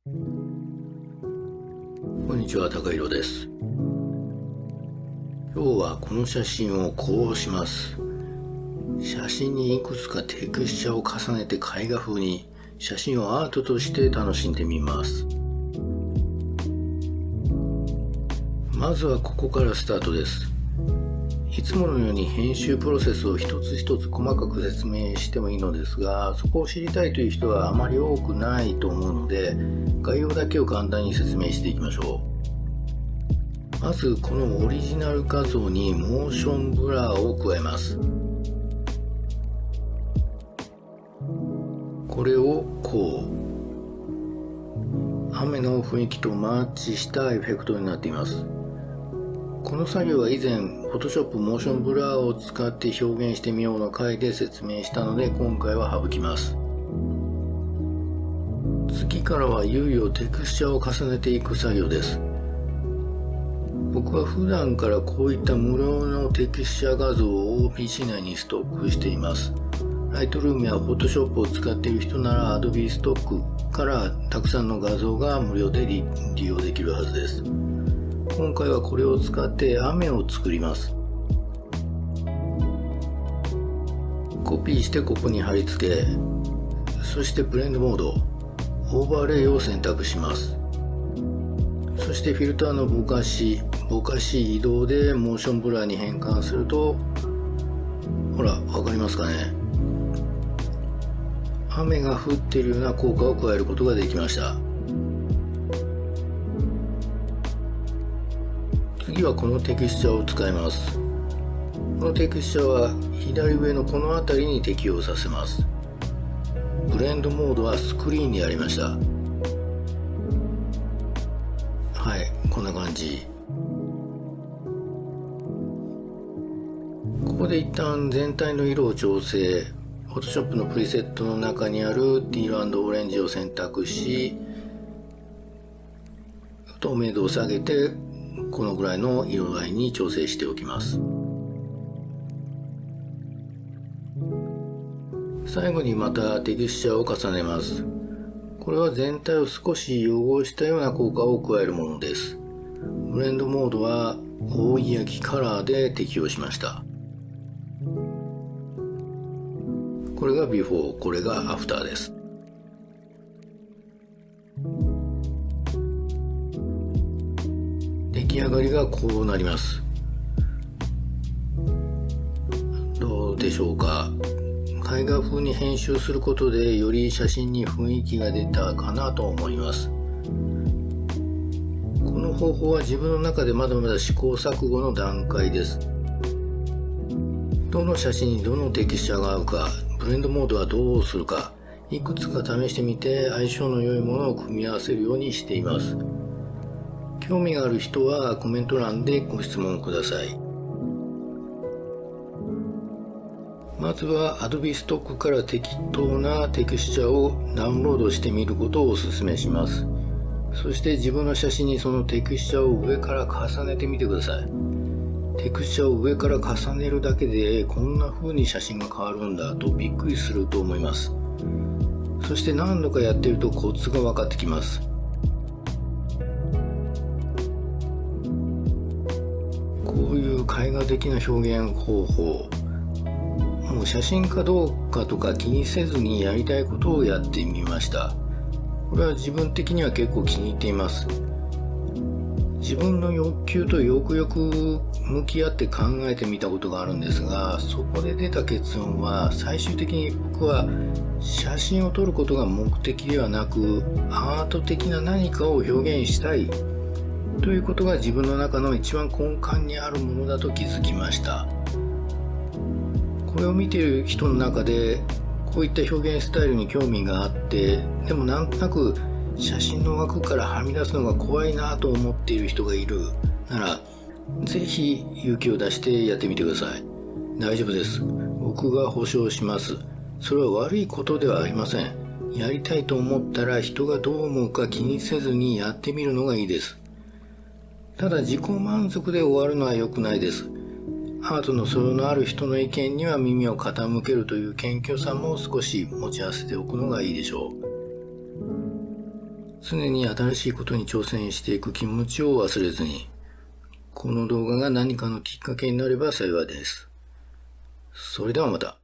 こんにちは、高弘です。今日はこの写真をこうします。写真にいくつかテクスチャを重ねて絵画風に写真をアートとして楽しんでみます。まずはここからスタートです。いつものように編集プロセスを一つ一つ細かく説明してもいいのですが、そこを知りたいという人はあまり多くないと思うので、概要だけを簡単に説明していきましょう。まずこのオリジナル画像にモーションブラーを加えます。これをこう雨の雰囲気とマッチしたエフェクトになっています。この作業は以前 Photoshop モーションブラーを使って表現してみようの回で説明したので、今回は省きます。次からはいよいよテクスチャを重ねていく作業です。僕は普段からこういった無料のテクスチャ画像を PC 内にストックしています。Lightroom や Photoshop を使っている人なら Adobe ストックからたくさんの画像が無料で利用できるはずです。今回はこれを使って雨を作ります。コピーしてここに貼り付け、そしてブレンドモード、オーバーレイを選択します。そしてフィルターのぼかし移動でモーションブラーに変換すると、ほら、わかりますかね。雨が降っているような効果を加えることができました。次はこのテクスチャを使います。このテクスチャは左上のこの辺りに適用させます。ブレンドモードはスクリーンにありました。はい、こんな感じ。ここで一旦全体の色を調整。Photoshop のプリセットの中にあるティール&オレンジを選択し、透明度を下げてこのぐらいの色合いに調整しておきます。最後にまたテクスチャを重ねます。これは全体を少し汚したような効果を加えるものです。ブレンドモードは覆い焼きカラーで適用しました。これがビフォー、これがアフターです。出来上がりがこうなります。どうでしょうか。絵画風に編集することでより写真に雰囲気が出たかなと思います。この方法は自分の中でまだまだ試行錯誤の段階です。どの写真にどのテクスチャが合うか、ブレンドモードはどうするか、いくつか試してみて相性の良いものを組み合わせるようにしています。興味がある人はコメント欄でご質問ください。まずは Adobe ストックから適当なテクスチャをダウンロードしてみることをお勧めします。そして自分の写真にそのテクスチャを上から重ねてみてください。テクスチャを上から重ねるだけでこんな風に写真が変わるんだとびっくりすると思います。そして何度かやっているとコツが分かってきます。こういう絵画的な表現方法、もう写真かどうかとか気にせずにやりたいことをやってみました。これは自分的には結構気に入っています。自分の欲求とよくよく向き合って考えてみたことがあるんですが、そこで出た結論は、最終的に僕は写真を撮ることが目的ではなく、アート的な何かを表現したいということが自分の中の一番根幹にあるものだと気づきました。これを見ている人の中でこういった表現スタイルに興味があって、でもなんとなく写真の枠からはみ出すのが怖いなと思っている人がいるなら、ぜひ勇気を出してやってみてください。大丈夫です。僕が保証します。それは悪いことではありません。やりたいと思ったら人がどう思うか気にせずにやってみるのがいいです。ただ自己満足で終わるのは良くないです。アートの素養のある人の意見には耳を傾けるという謙虚さも少し持ち合わせておくのがいいでしょう。常に新しいことに挑戦していく気持ちを忘れずに、この動画が何かのきっかけになれば幸いです。それではまた。